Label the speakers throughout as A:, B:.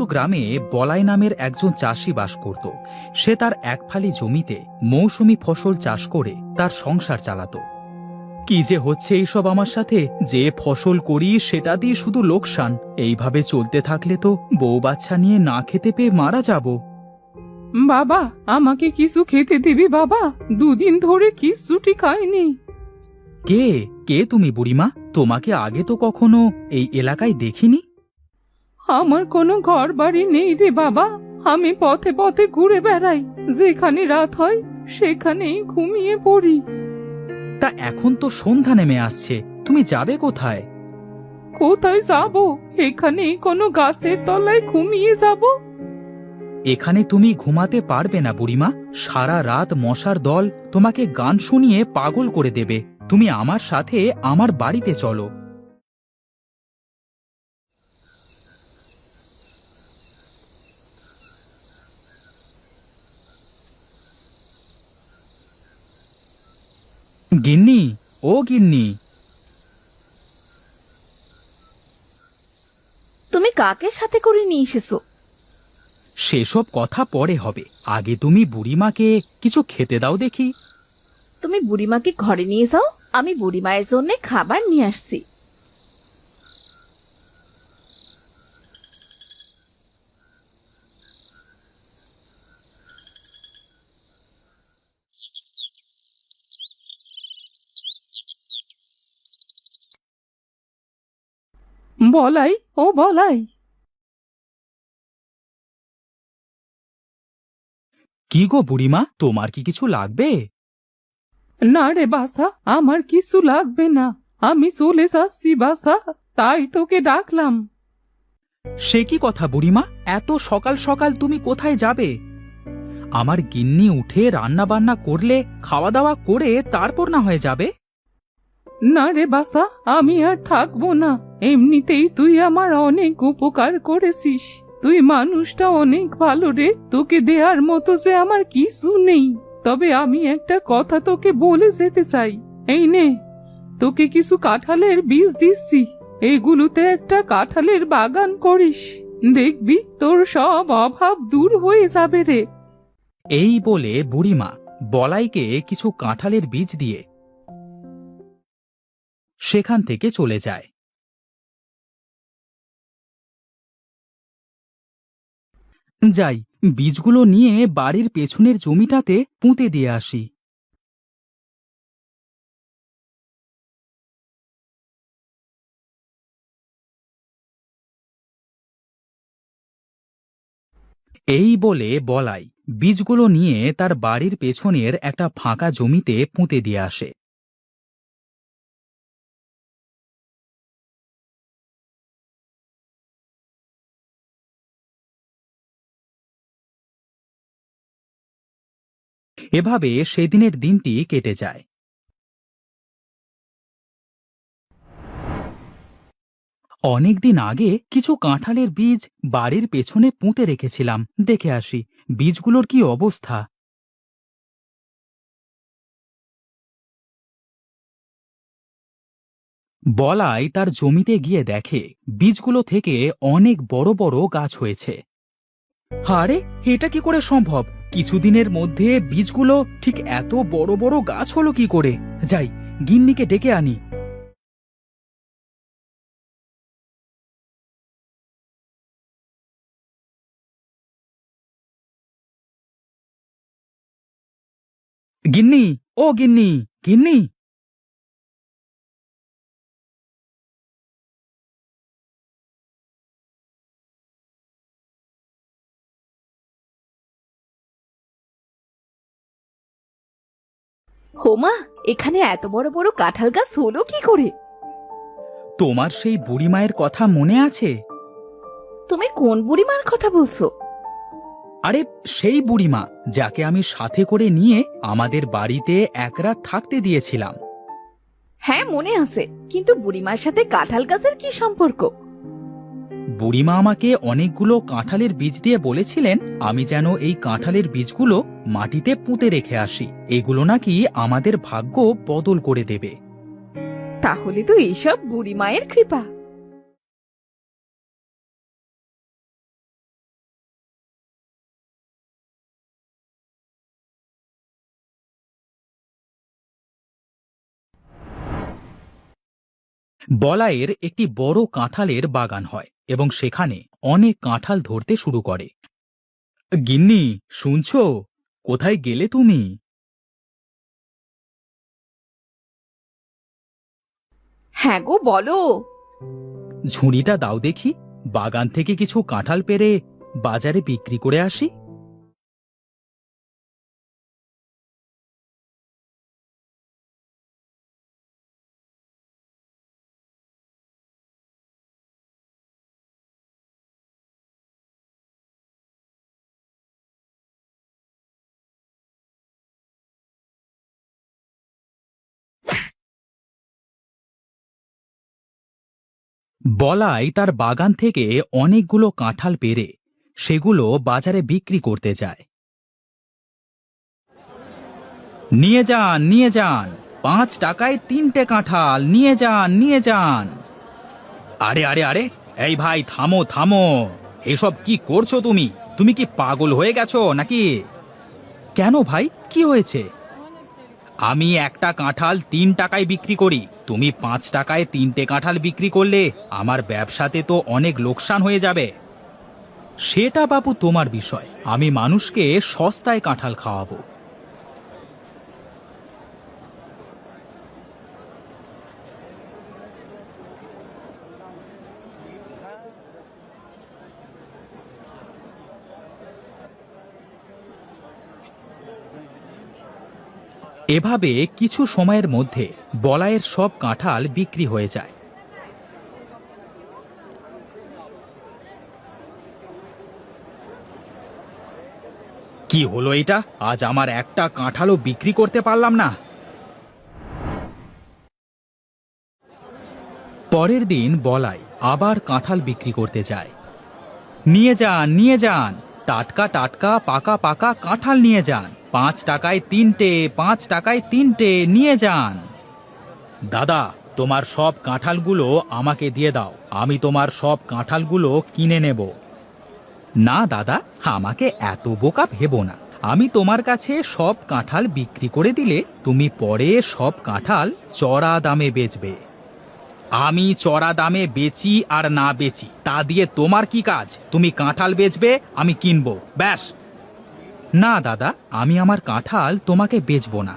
A: দূর গ্রামে বলাই নামের একজন চাষি বাস করত। সে তার এক ফালি জমিতে মৌসুমী ফসল চাষ করে তার সংসার চালাতো। কি যে হচ্ছে এইসব আমার সাথে, যে ফসল করি সেটা দিয়ে শুধু লোকসান। এইভাবে চলতে থাকলে তো বউ বাচ্চা নিয়ে না খেতে পেয়ে মারা যাব।
B: বাবা, আমাকে কিছু খেতে দিবি বাবা? দুদিন ধরে কিচ্ছুটি খাইনি।
A: কে কে তুমি বুড়িমা? তোমাকে আগে তো কখনো এই এলাকায় দেখিনি।
B: আমার কোনো ঘর বাড়ি নেই রে বাবা। আমি পথে পথে ঘুরে বেড়াই, যেখানে রাত হয় সেখানেই ঘুমিয়ে পড়ি।
A: তা এখন তো সন্ধ্যা নেমে আসছে, তুমি যাবে কোথায়?
B: কোথায় যাব? এখানে কোনো গাছের তলায় ঘুমিয়ে যাব।
A: এখানে তুমি ঘুমাতে পারবে না বুড়িমা। সারা রাত মশার দল তোমাকে গান শুনিয়ে পাগল করে দেবে। তুমি আমার সাথে আমার বাড়িতে চলো। গিন্নি, ও গিন্নি।
C: তুমি কাকে সাথে করে নিয়ে এসেছো?
A: সেসব কথা পরে হবে, আগে তুমি বুড়িমাকে কিছু খেতে দাও দেখি।
C: তুমি বুড়িমাকে ঘরে নিয়ে যাও, আমি বুড়িমায়ের জন্য খাবার নিয়ে আসছি।
B: বলাই, ও বলাই।
A: কি গো বুড়িমা, তোমার কি কিছু লাগবে?
B: না রে বাসা, আমার কিছু লাগবে না। আমি চলে যাচ্ছি বাসা, তাই তোকে ডাকলাম।
A: সে কি কথা বুড়িমা, এত সকাল সকাল তুমি কোথায় যাবে? আমার গিন্নি উঠে রান্না বান্না করলে খাওয়া দাওয়া করে তারপর না হয়ে যাবে।
B: না রে বাসা, আমি আর থাকবো না। এমনিতেই তুই আমার অনেক উপকার করেছিস। তুই মানুষটা অনেক ভালো রে, তোকে দেওয়ার মতো যে আমার কিছু নেই। তবে আমি একটা কথা তোকে বলে যেতে চাই। এই নে, তোকে কিছু কাঁঠালের বীজ দিচ্ছি। এগুলোতে একটা কাঁঠালের বাগান করিস, দেখবি তোর সব অভাব দূর হয়ে যাবে রে।
A: এই বলে বুড়িমা বলাইকে কিছু কাঁঠালের বীজ দিয়ে সেখান থেকে চলে যায়। যাই, বীজগুলো নিয়ে বাড়ির পেছনের জমিটাতে পুঁতে দিয়ে আসি। এই বলে বলাই বীজগুলো নিয়ে তার বাড়ির পেছনের একটা ফাঁকা জমিতে পুঁতে দিয়ে আসে। এভাবে সেদিনের দিনটি কেটে যায়। অনেকদিন আগে কিছু কাঁঠালের বীজ বাড়ির পেছনে পুঁতে রেখেছিলাম, দেখে আসি বীজগুলোর কি অবস্থা। বলাই তার জমিতে গিয়ে দেখে বীজগুলো থেকে অনেক বড় বড় গাছ হয়েছে। আরে, এটা কি করে সম্ভব? কিছুদিনের মধ্যে বীজগুলো ঠিক এত বড় বড় গাছ হলো কি করে? যাই, গিন্নিকে ডেকে আনি। গিন্নি, ও গিন্নি, গিন্নি।
C: হোমা, এখানে এত বড় বড় কাঁঠাল গাছ হলো কি করে?
A: তোমার সেই বুড়িমায়ের কথা মনে আছে?
C: তুমি কোন বুড়িমার কথা বলছো?
A: আরে, সেই বুড়িমা যাকে আমি সাথে করে নিয়ে আমাদের বাড়িতে এক রাত থাকতে দিয়েছিলাম।
C: হ্যাঁ, মনে আছে, কিন্তু বুড়িমার সাথে কাঁঠাল গাছের কি সম্পর্ক?
A: বুড়িমা আমাকে অনেকগুলো কাঁঠালের বীজ দিয়ে বলেছিলেন আমি যেন এই কাঁঠালের বীজগুলো মাটিতে পুঁতে রেখে আসি। এগুলো নাকি আমাদের ভাগ্য বদল করে দেবে।
C: তাহলে তো এইসব বুড়িমায়ের কৃপা।
A: বলাইয়ের একটি বড় কাঁঠালের বাগান হয় এবং সেখানে অনেক কাঁঠাল ধরতে শুরু করে। গিন্নি, শুনছো? কোথায় গেলে তুমি?
C: হ্যাঁ গো, বলো।
A: ঝুড়িটা দাও দেখি, বাগান থেকে কিছু কাঁঠাল পেড়ে বাজারে বিক্রি করে আসি। বলাই তার বাগান থেকে অনেকগুলো কাঁঠাল পেড়ে সেগুলো বাজারে বিক্রি করতে যায়। নিয়ে যান, নিয়ে যান, 5 টাকায় 3টে কাঁঠাল, নিয়ে যান, নিয়ে যান। আরে আরে আরে, এই ভাই, থামো থামো, এসব কি করছো তুমি? তুমি কি পাগল হয়ে গেছো নাকি? কেন ভাই, কি হয়েছে? আমি একটা কাঁঠাল 3 টাকায় বিক্রি করি, তুমি 5 টাকায় 3টে কাঁঠাল বিক্রি করলে আমার ব্যবসাতে তো অনেক লোকসান হয়ে যাবে। সেটা বাবু তোমার বিষয়, আমি মানুষকে সস্তায় কাঁঠাল খাওয়াবো। এভাবে কিছু সময়ের মধ্যে বলাইয়ের সব কাঁঠাল বিক্রি হয়ে যায়। কি হলো এটা? আজ আমার একটা কাঁঠালও বিক্রি করতে পারলাম না। পরের দিন বলাই আবার কাঁঠাল বিক্রি করতে যায়। নিয়ে যান, নিয়ে যান, টাটকা টাটকা পাকা পাকা কাঁঠাল নিয়ে যান, 5 টাকায় 3টে, 5 টাকায় 3টে, নিয়ে যান। দাদা, তোমার সব কাঁঠালগুলো আমাকে দিয়ে দাও, আমি তোমার সব কাঁঠালগুলো কিনে নেব। না দাদা, আমাকে এত বোকা ভেবো না। আমি তোমার কাছে সব কাঁঠাল বিক্রি করে দিলে তুমি পরে সব কাঁঠাল চড়া দামে বেচবে। আমি চড়া দামে বেচি আর না বেচি তা দিয়ে তোমার কি কাজ? তুমি কাঁঠাল বেচবে, আমি কিনবো, ব্যাস। না দাদা, আমি আমার কাঁঠাল তোমাকে বেচবো না।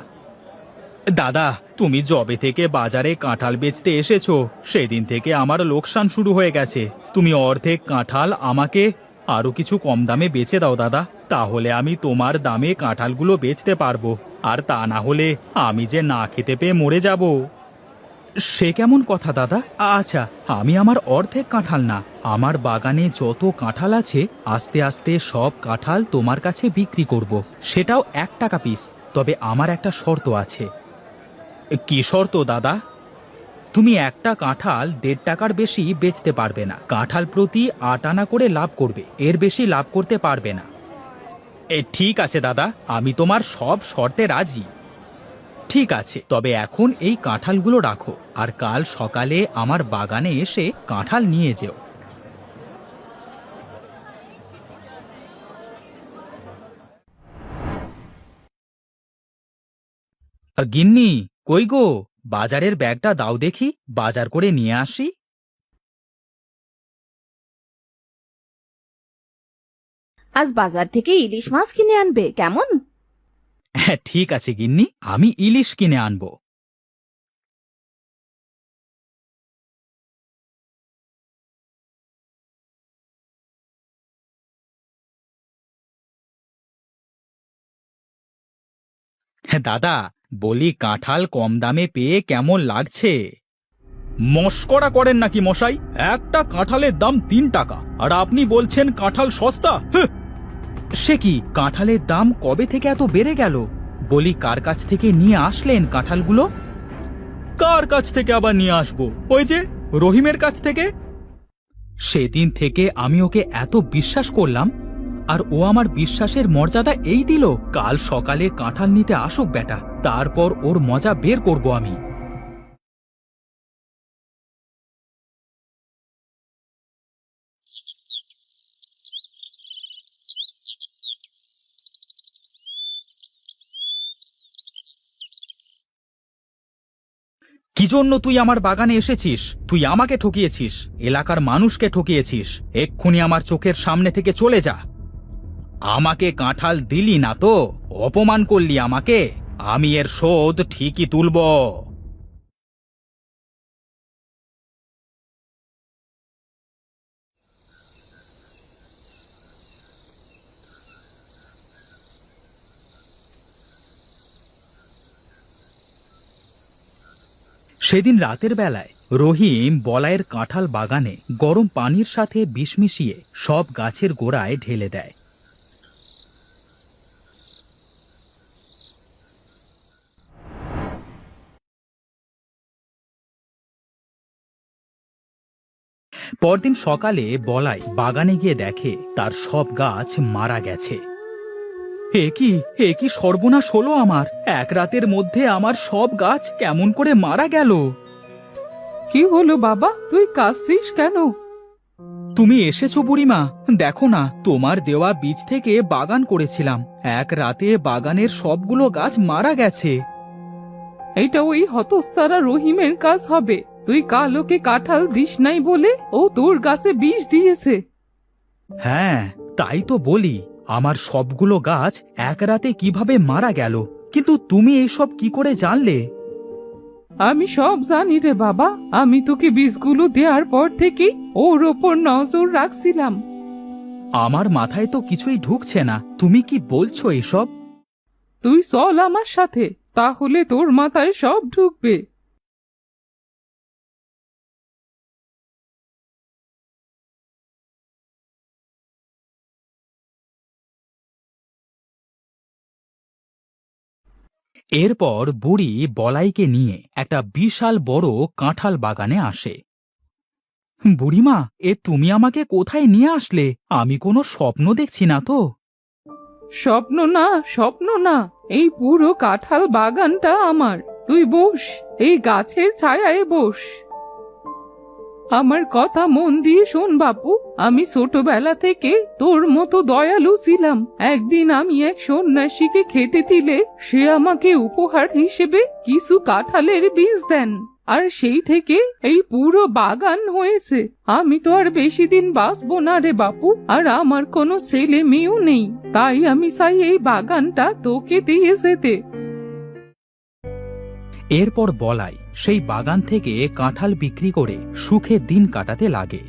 A: দাদা, তুমি যবে থেকে বাজারে কাঁঠাল বেচতে এসেছো সেদিন থেকে আমার লোকসান শুরু হয়ে গেছে। তুমি অর্ধেক কাঁঠাল আমাকে আরো কিছু কম দামে বেচে দাও দাদা, তাহলে আমি তোমার দামে কাঁঠালগুলো বেচতে পারবো, আর তা না হলে আমি যে না খেতে পেয়ে মরে যাব। সে কেমন কথা দাদা? আচ্ছা, আমি আমার অর্ধেক কাঁঠাল না, আমার বাগানে যত কাঁঠাল আছে আস্তে আস্তে সব কাঁঠাল তোমার কাছে বিক্রি করব, সেটাও 1 টাকা পিস। তবে আমার একটা শর্ত আছে। কি শর্ত দাদা? তুমি একটা কাঁঠাল 1.5 টাকার বেশি বেচতে পারবে না, কাঁঠাল প্রতি 8 আনা করে লাভ করবে, এর বেশি লাভ করতে পারবে না। ঠিক আছে দাদা, আমি তোমার সব শর্তে রাজি। ঠিক আছে, তবে এখন এই কাঁঠালগুলো রাখো, আর কাল সকালে আমার বাগানে এসে কাঁঠাল নিয়ে যেও। গিন্নি, কই গো, বাজারের ব্যাগটা দাও দেখি, বাজার করে নিয়ে আসি।
C: আজ বাজার থেকে ইলিশ মাছ কিনে আনবে কেমন?
A: হ্যাঁ ঠিক আছে গিন্নি, আমি ইলিশ কিনে আনবো। হ্যাঁ দাদা, বলি কাঁঠাল কম দামে পেয়ে কেমন লাগছে? মস্করা করেন নাকি মশাই? একটা কাঁঠালের দাম 3 টাকা আর আপনি বলছেন কাঁঠাল সস্তা? হ্যাঁ। সে কি, কাঁঠালের দাম কবে থেকে এত বেড়ে গেল? বলি কার কাছ থেকে নিয়ে আসলেন কাঁঠালগুলো? কার কাছ থেকে আবার নিয়ে আসবো? ওই যে রহিমের কাছ থেকে। সেদিন থেকে আমি ওকে এত বিশ্বাস করলাম, আর ও আমার বিশ্বাসের মর্যাদা এই দিল। কাল সকালে কাঁঠাল নিতে আসুক বেটা, তারপর ওর মজা বের করব আমি। কি কি জন্য তুই আমার বাগানে এসেছিস? তুই আমাকে ঠকিয়েছিস, এলাকার মানুষকে ঠকিয়েছিস। এক্ষুনি আমার চোখের সামনে থেকে চলে যা। আমাকে কাঁঠাল দিলি না তো, অপমান করলি আমাকে। আমি এর শোধ ঠিকই তুলব। সেদিন রাতের বেলায় রহিম বলাইয়ের কাঁঠাল বাগানে গরম পানির সাথে বিষ মিশিয়ে সব গাছের গোড়ায় ঢেলে দেয়। পরদিন সকালে বলাই বাগানে গিয়ে দেখে তার সব গাছ মারা গেছে। এ কি সর্বনাশ হলো আমার! এক রাতের মধ্যে আমার সব গাছ কেমন করে মারা গেল!
B: কি হলো বাবা, তুই কাঁদছিস কেন?
A: তুমি এসেছো বুড়িমা, দেখো না, তোমার দেওয়া বীজ থেকে বাগান করেছিলাম, এক রাতে বাগানের সবগুলো গাছ মারা গেছে।
B: এটা ওই হতস্তারা রহিমের কাজ হবে। তুই কালোকে কাঁঠাল দিস নাই বলে ও তোর গাছে বিষ দিয়েছে।
A: হ্যাঁ, তাই তো বলি, আমার সবগুলো গাছ এক রাতে কিভাবে মারা গেল। কিন্তু তুমি এইসব কি করে জানলে?
B: আমি সব জানি রে বাবা, আমি তোকে বীজগুলো দেওয়ার পর থেকে ওর ওপর নজর রাখছিলাম।
A: আমার মাথায় তো কিছুই ঢুকছে না, তুমি কি বলছো এসব?
B: তুই চল আমার সাথে, তাহলে তোর মাথায় সব ঢুকবে।
A: এরপর বুড়ি বলাইকে নিয়ে একটা বিশাল বড় কাঁঠাল বাগানে আসে। বুড়িমা, তুমি আমাকে কোথায় নিয়ে আসলে? আমি কোনো স্বপ্ন দেখছি না তো?
B: স্বপ্ন না, স্বপ্ন না, এই পুরো কাঁঠাল বাগানটা আমার। তুই বস, এই গাছের ছায়ায় বস। আমার কথা মন দিয়ে শোন বাপু, আমি ছোটবেলা থেকে তোর মতো দয়ালু ছিলাম। একদিন আমি এক সন্ন্যাসীকে খেতে দিলে সে আমাকে উপহার হিসেবে কিছু কাঁঠালের বীজ দেন, আর সেই থেকে এই পুরো বাগান হয়েছে। আমি তো আর বেশি দিন বাঁচবো না রে বাপু, আর আমার কোনো ছেলে মেয়েও নেই, তাই আমি চাই এই বাগানটা তোকে দিয়ে যেতে।
A: এরপর বলাই সেই বাগান থেকে কাঁঠাল বিক্রি করে সুখে দিন কাটাতে লাগে।